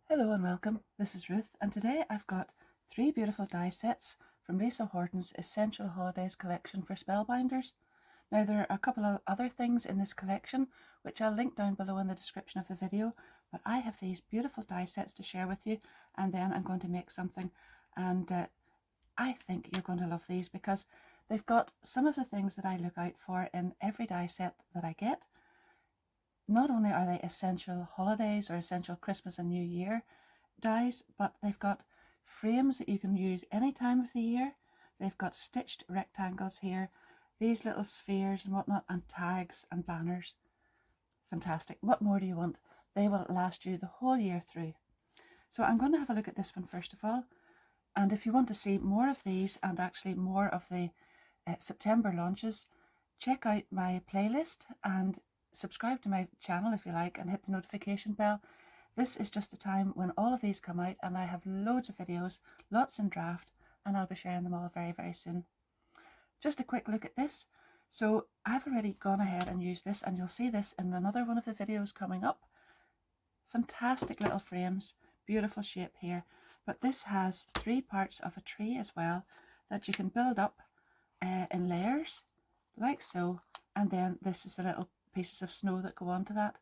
Hello and welcome, this is Ruth, and today I've got 3 beautiful die sets from Lisa Horton's Essential Holidays collection for Spellbinders. Now there are a couple of other things in this collection which I'll link down below in the description of the video, but I have these beautiful die sets to share with you, and then I'm going to make something, and I think you're going to love these because they've got some of the things that I look out for in every die set that I get. Not only are they essential holidays or essential Christmas and New Year dies, but they've got frames that you can use any time of the year. They've got stitched rectangles here, these little spheres and whatnot, and tags and banners. Fantastic. What more do you want? They will last you the whole year through. So I'm going to have a look at this one first of all. And if you want to see more of these and actually more of the September launches, check out my playlist and subscribe to my channel if you like, and hit the notification bell. This is just the time when all of these come out, and I have loads of videos, lots in draft, and I'll be sharing them all very, very soon. Just a quick look at this. So I've already gone ahead and used this, and you'll see this in another one of the videos coming up. Fantastic little frames, beautiful shape here. But this has 3 parts of a tree as well that you can build up in layers, like so. And then this is the little pieces of snow that go onto that.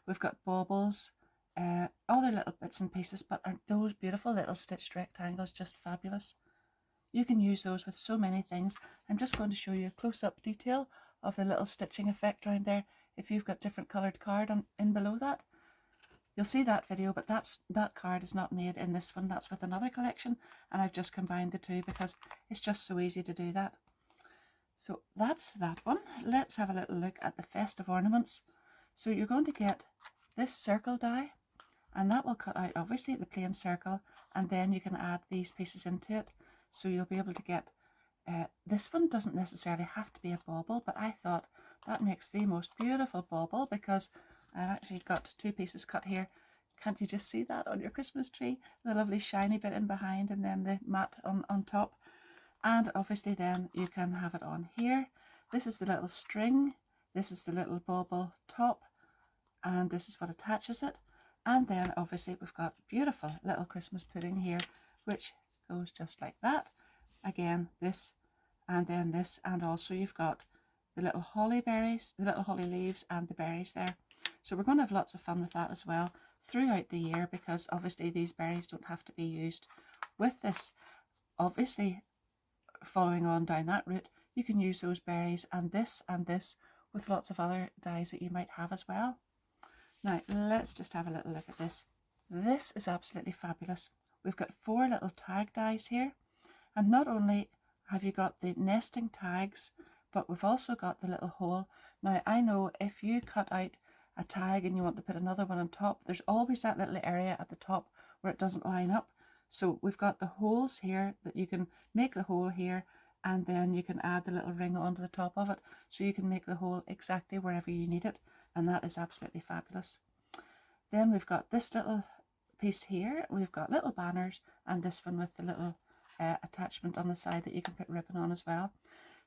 We've got baubles, other little bits and pieces, but aren't those beautiful little stitched rectangles just fabulous? You can use those with so many things. I'm just going to show you a close-up detail of the little stitching effect around there. If you've got different coloured card in below that, you'll see that video, but that card is not made in this one. That's with another collection, and I've just combined the two because it's just so easy to do that. So that's that one. Let's have a little look at the festive ornaments. So you're going to get this circle die, and that will cut out obviously the plain circle, and then you can add these pieces into it. So you'll be able to get, this one doesn't necessarily have to be a bauble, but I thought that makes the most beautiful bauble because I've actually got 2 pieces cut here. Can't you just see that on your Christmas tree? The lovely shiny bit in behind, and then the matte on top. And obviously then you can have it on here. This is the little string, this is the little bauble top, and this is what attaches it. And then obviously we've got beautiful little Christmas pudding here, which goes just like that. Again, this, and then this, and also you've got the little holly berries, the little holly leaves, and the berries there. So we're going to have lots of fun with that as well throughout the year, because obviously these berries don't have to be used with this. Obviously, following on down that route, you can use those berries and this with lots of other dies that you might have as well. Now let's just have a little look at this. This is absolutely fabulous. We've got 4 little tag dies here, and not only have you got the nesting tags, but we've also got the little hole. Now I know if you cut out a tag and you want to put another one on top, there's always that little area at the top where it doesn't line up. So we've got the holes here that you can make the hole here, and then you can add the little ring onto the top of it, so you can make the hole exactly wherever you need it, and that is absolutely fabulous. Then we've got this little piece here, we've got little banners, and this one with the little attachment on the side that you can put ribbon on as well.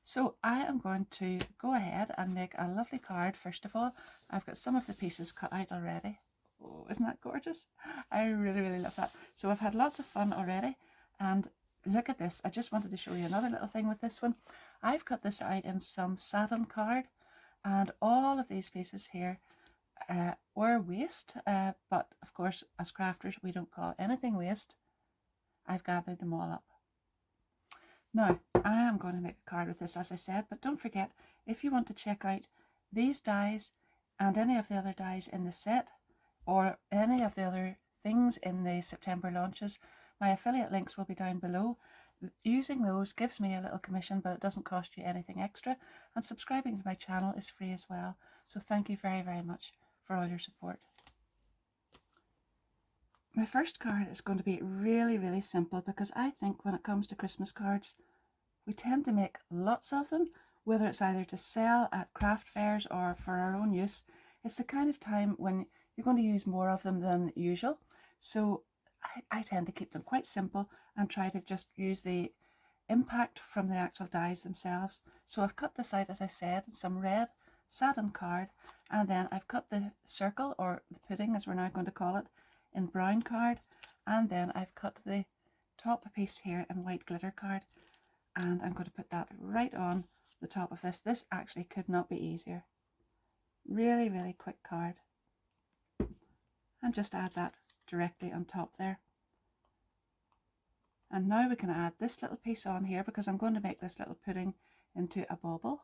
So I am going to go ahead and make a lovely card. First of all, I've got some of the pieces cut out already. Oh, isn't that gorgeous? I really, really love that. So I've had lots of fun already, and look at this. I just wanted to show you another little thing with this one. I've cut this out in some satin card, and all of these pieces here were waste, but of course as crafters we don't call anything waste. I've gathered them all up. Now I am going to make a card with this, as I said, but don't forget, if you want to check out these dies and any of the other dies in the set, or any of the other things in the September launches, my affiliate links will be down below. Using those gives me a little commission, but it doesn't cost you anything extra, and subscribing to my channel is free as well. So thank you very, very much for all your support. My first card is going to be really, really simple, because I think when it comes to Christmas cards, we tend to make lots of them, whether it's either to sell at craft fairs or for our own use. It's the kind of time when you're going to use more of them than usual. So I tend to keep them quite simple and try to just use the impact from the actual dies themselves. So I've cut this out, as I said, in some red satin card, and then I've cut the circle, or the pudding as we're now going to call it, in brown card, and then I've cut the top piece here in white glitter card, and I'm going to put that right on the top of this. This actually could not be easier. Really, really quick card. And just add that directly on top there. And now we can add this little piece on here, because I'm going to make this little pudding into a bauble.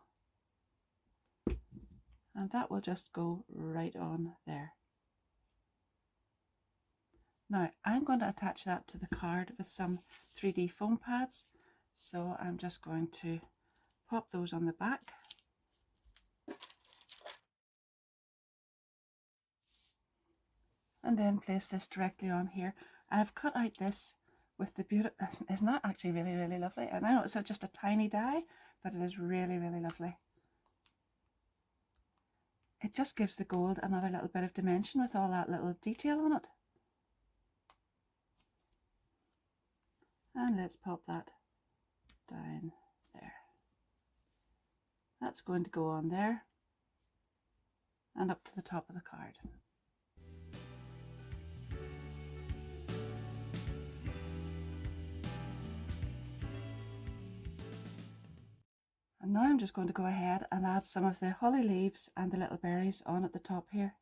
And that will just go right on there. Now I'm going to attach that to the card with some 3D foam pads. So I'm just going to pop those on the back. And then place this directly on here. And I've cut out this with the beautiful, isn't that actually really, really lovely? And I know it's just a tiny die, but it is really, really lovely. It just gives the gold another little bit of dimension with all that little detail on it. And let's pop that down there. That's going to go on there and up to the top of the card. And now I'm just going to go ahead and add some of the holly leaves and the little berries on at the top here.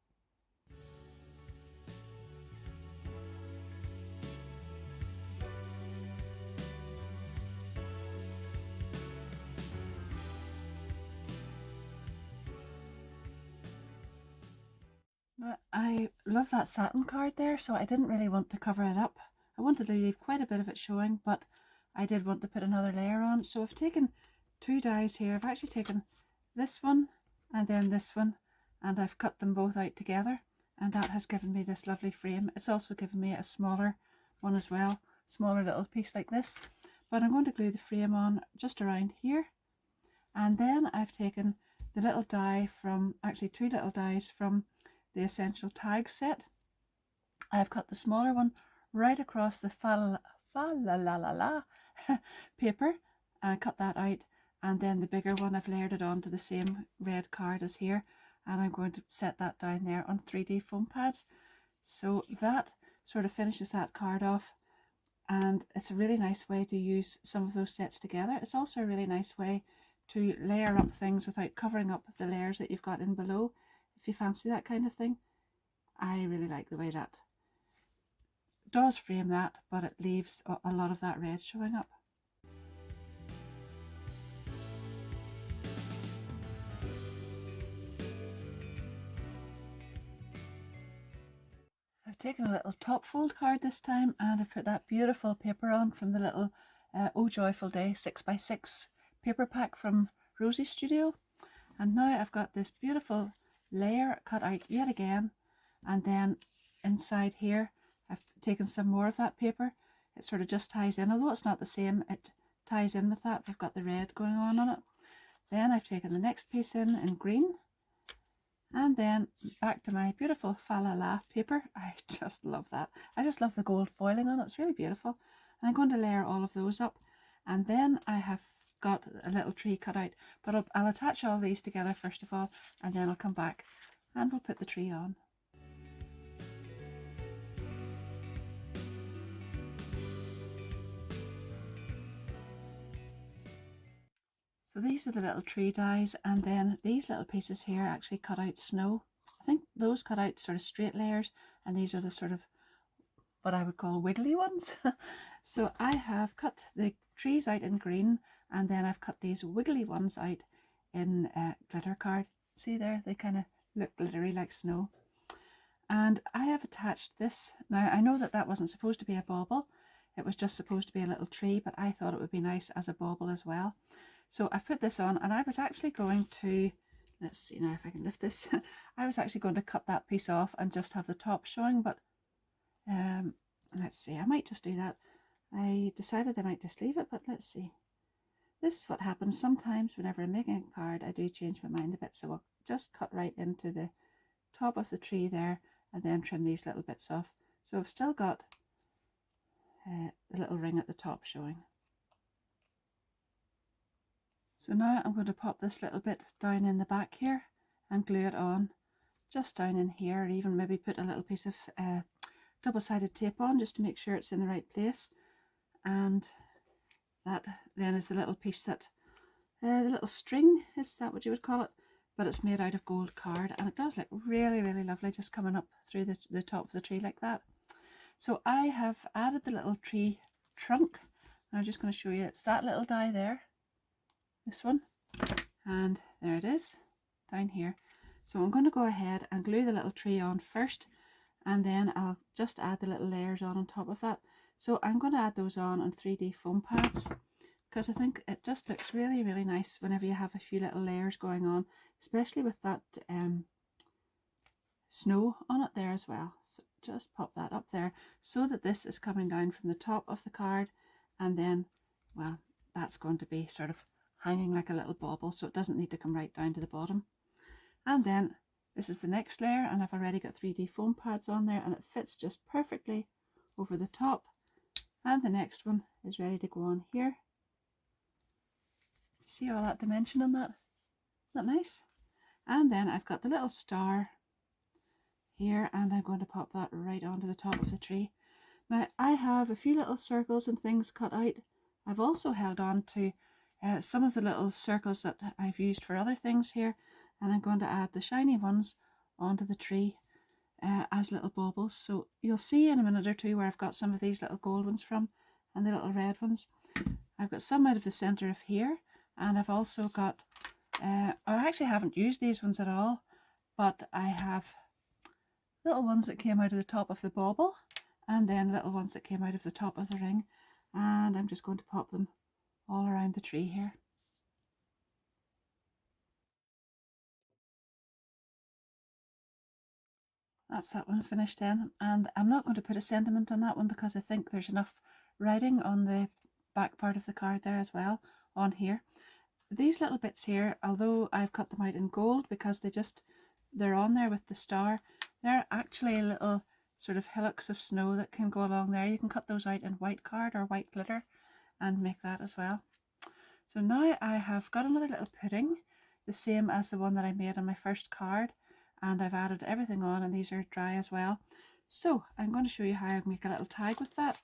I love that satin card there, so I didn't really want to cover it up. I wanted to leave quite a bit of it showing, but I did want to put another layer on. So I've taken two dies here. I've actually taken this one and then this one, and I've cut them both out together, and that has given me this lovely frame. It's also given me a smaller one as well, smaller little piece like this. But I'm going to glue the frame on just around here, and then I've taken the little die from, actually two little dies from the Essential Tag set. I've cut the smaller one right across the fa la la la la paper and cut that out, and then the bigger one I've layered it onto the same red card as here, and I'm going to set that down there on 3D foam pads. So that sort of finishes that card off, and it's a really nice way to use some of those sets together. It's also a really nice way to layer up things without covering up the layers that you've got in below. If you fancy that kind of thing, I really like the way that does frame that, but it leaves a lot of that red showing up. I've taken a little top fold card this time, and I've put that beautiful paper on from the little Oh Joyful Day 6x6 paper pack from Rosie Studio. And now I've got this beautiful layer cut out yet again, and then inside here I've taken some more of that paper. It sort of just ties in, although it's not the same, it ties in with that. We've got the red going on it. Then I've taken the next piece in green, and then back to my beautiful fa la la paper. I just love that. I just love the gold foiling on it. It's really beautiful. And I'm going to layer all of those up, and then I have got a little tree cut out, but I'll attach all these together first of all, and then I'll come back and we'll put the tree on. So these are the little tree dies, and then these little pieces here actually cut out snow. I think those cut out sort of straight layers, and these are the sort of what I would call wiggly ones. So I have cut the trees out in green, and then I've cut these wiggly ones out in glitter card. See there, they kind of look glittery like snow. And I have attached this. Now I know that that wasn't supposed to be a bauble, it was just supposed to be a little tree, but I thought it would be nice as a bauble as well. So I've put this on, and I was actually going to, let's see now if I can lift this. I was actually going to cut that piece off and just have the top showing, but let's see, I might just do that. I decided I might just leave it, but let's see. This is what happens sometimes whenever I'm making a card. I do change my mind a bit, so I'll just cut right into the top of the tree there and then trim these little bits off. So I've still got the little ring at the top showing. So now I'm going to pop this little bit down in the back here and glue it on just down in here, or even maybe put a little piece of double-sided tape on just to make sure it's in the right place. And that then is the little piece that, the little string, is that what you would call it? But it's made out of gold card, and it does look really, really lovely just coming up through the top of the tree like that. So I have added the little tree trunk. I'm just going to show you, it's that little die there, this one, and there it is down here. So I'm going to go ahead and glue the little tree on first, and then I'll just add the little layers on top of that. So I'm going to add those on 3D foam pads, because I think it just looks really, really nice whenever you have a few little layers going on, especially with that snow on it there as well. So just pop that up there so that this is coming down from the top of the card, and then, well, that's going to be sort of hanging like a little bauble, so it doesn't need to come right down to the bottom. And then this is the next layer, and I've already got 3D foam pads on there, and it fits just perfectly over the top. And the next one is ready to go on here. See all that dimension on that? Isn't that nice? And then I've got the little star here, and I'm going to pop that right onto the top of the tree. Now I have a few little circles and things cut out. I've also held on to some of the little circles that I've used for other things here, and I'm going to add the shiny ones onto the tree as little baubles. So you'll see in a minute or two where I've got some of these little gold ones from, and the little red ones. I've got some out of the centre of here, and I've also got, I actually haven't used these ones at all, but I have little ones that came out of the top of the bauble, and then little ones that came out of the top of the ring, and I'm just going to pop them all around the tree here. That's that one finished then, and I'm not going to put a sentiment on that one because I think there's enough writing on the back part of the card there as well on here. These little bits here, although I've cut them out in gold because they're on there with the star, they're actually little sort of hillocks of snow that can go along there. You can cut those out in white card or white glitter and make that as well. So now I have got another little pudding, the same as the one that I made on my first card, and I've added everything on, and these are dry as well. So I'm going to show you how I make a little tag with that.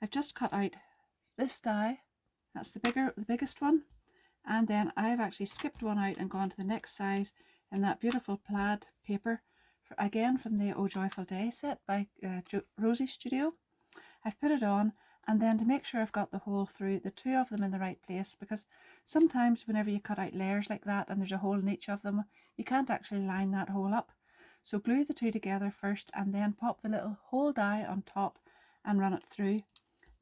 I've just cut out this die, that's the biggest one, and then I've actually skipped one out and gone to the next size in that beautiful plaid paper, again from the Oh Joyful Day set by Rosie Studio. I've put it on, and then to make sure I've got the hole through, the two of them in the right place, because sometimes whenever you cut out layers like that and there's a hole in each of them, you can't actually line that hole up. So glue the two together first, and then pop the little hole die on top and run it through,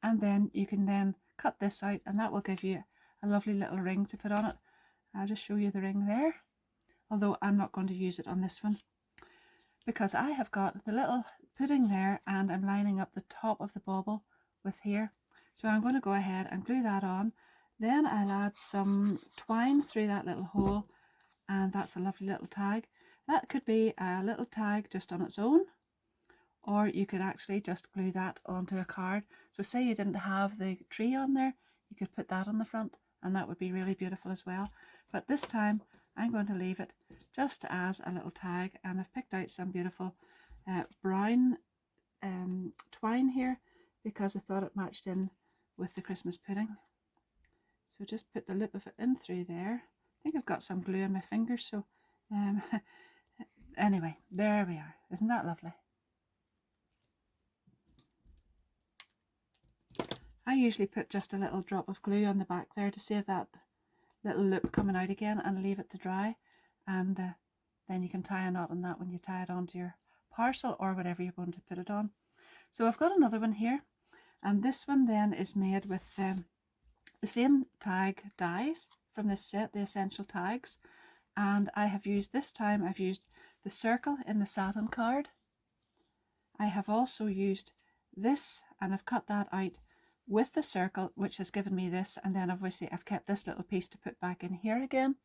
and then you can then cut this out, and that will give you a lovely little ring to put on it. I'll just show you the ring there, although I'm not going to use it on this one because I have got the little pudding there, and I'm lining up the top of the bauble with here. So I'm going to go ahead and glue that on. Then I'll add some twine through that little hole, and that's a lovely little tag. That could be a little tag just on its own, or you could actually just glue that onto a card. So say you didn't have the tree on there, you could put that on the front, and that would be really beautiful as well. But this time I'm going to leave it just as a little tag, and I've picked out some beautiful brown twine here because I thought it matched in with the Christmas pudding. So just put the loop of it in through there. I think I've got some glue on my fingers, so anyway, there we are. Isn't that lovely? I usually put just a little drop of glue on the back there to save that little loop coming out again, and leave it to dry, and then you can tie a knot on that when you tie it onto your parcel or whatever you're going to put it on. So I've got another one here, and this one then is made with the same tag dies from this set, the essential tags, and I have used, this time I've used the circle in the satin card. I have also used this, and I've cut that out with the circle, which has given me this, and then obviously I've kept this little piece to put back in here again,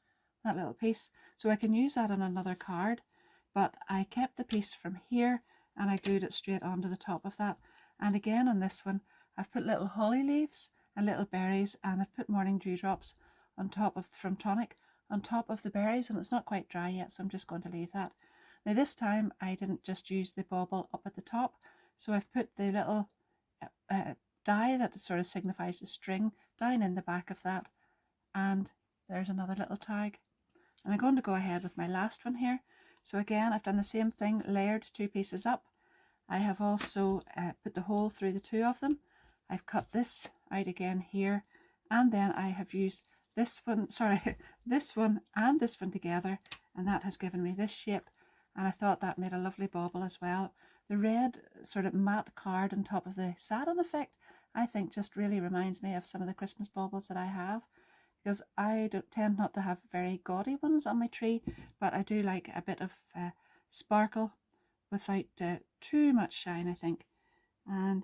that little piece, so I can use that on another card, but I kept the piece from here and I glued it straight onto the top of that. And again on this one I've put little holly leaves and little berries, and I've put morning dewdrops on top of, from Tonic, on top of the berries, and it's not quite dry yet, so I'm just going to leave that. Now this time I didn't just use the bauble up at the top, So I've put the little die that sort of signifies the string down in the back of that, and there's another little tag. And I'm going to go ahead with my last one here. So again, I've done the same thing, layered 2 pieces up. I have also put the hole through the 2 of them. I've cut this out again here, and then I have used this one, this one and this one together, and that has given me this shape, and I thought that made a lovely bauble as well. The red sort of matte card on top of the satin effect, I think just really reminds me of some of the Christmas baubles that I have, because I don't tend not to have very gaudy ones on my tree, but I do like a bit of sparkle without too much shine, I think. And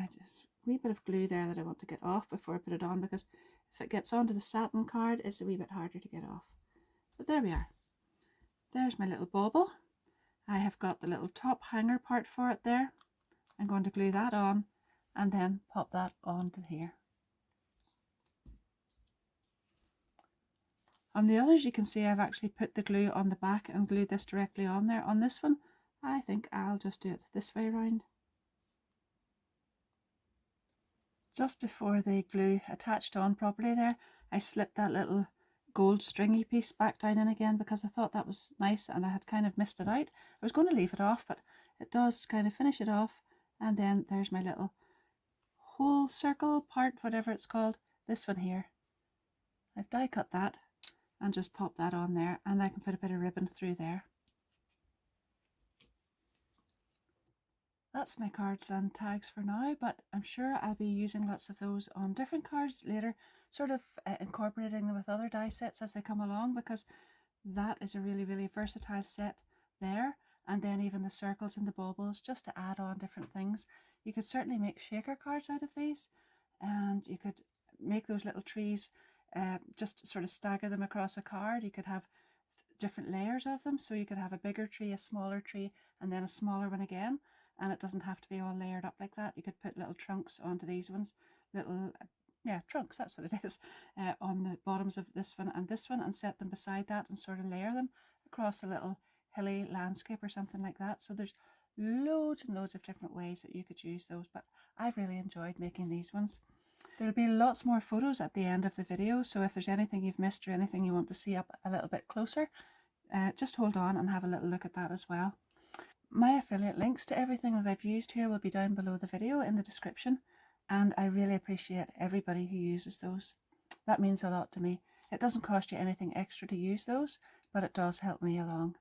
just a wee bit of glue there that I want to get off before I put it on, because if it gets onto the satin card, it's a wee bit harder to get off. But there we are. There's my little bauble. I have got the little top hanger part for it there. I'm going to glue that on and then pop that onto here. On the others, you can see I've actually put the glue on the back and glued this directly on there. On this one, I think I'll just do it this way around. Just before the glue attached on properly there, I slipped that little gold stringy piece back down in again, because I thought that was nice and I had kind of missed it out. I was going to leave it off, but it does kind of finish it off. And then there's my little whole circle part, whatever it's called, this one here. I've die cut that and just pop that on there, and I can put a bit of ribbon through there. That's my cards and tags for now, but I'm sure I'll be using lots of those on different cards later, sort of incorporating them with other die sets as they come along, because that is a really, really versatile set there. And then even the circles and the baubles, just to add on different things. You could certainly make shaker cards out of these, and you could make those little trees, just sort of stagger them across a card. You could have different layers of them, so you could have a bigger tree, a smaller tree, and then a smaller one again, and it doesn't have to be all layered up like that. You could put little trunks onto these ones, little trunks, that's what it is, on the bottoms of this one, and set them beside that and sort of layer them across a little hilly landscape or something like that. So there's loads and loads of different ways that you could use those, but I've really enjoyed making these ones. There'll be lots more photos at the end of the video, so if there's anything you've missed or anything you want to see up a little bit closer, just hold on and have a little look at that as well. My affiliate links to everything that I've used here will be down below the video in the description, and I really appreciate everybody who uses those. That means a lot to me. It doesn't cost you anything extra to use those, but it does help me along.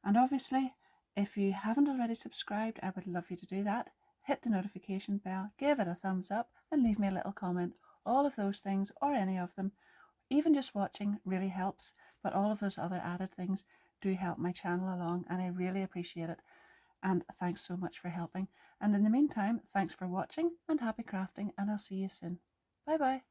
And obviously, if you haven't already subscribed, I would love you to do that. Hit the notification bell, give it a thumbs up, and leave me a little comment. All of those things, or any of them, even just watching, really helps, but all of those other added things do help my channel along, and I really appreciate it. And thanks so much for helping. And in the meantime, thanks for watching, and happy crafting, and I'll see you soon. Bye bye.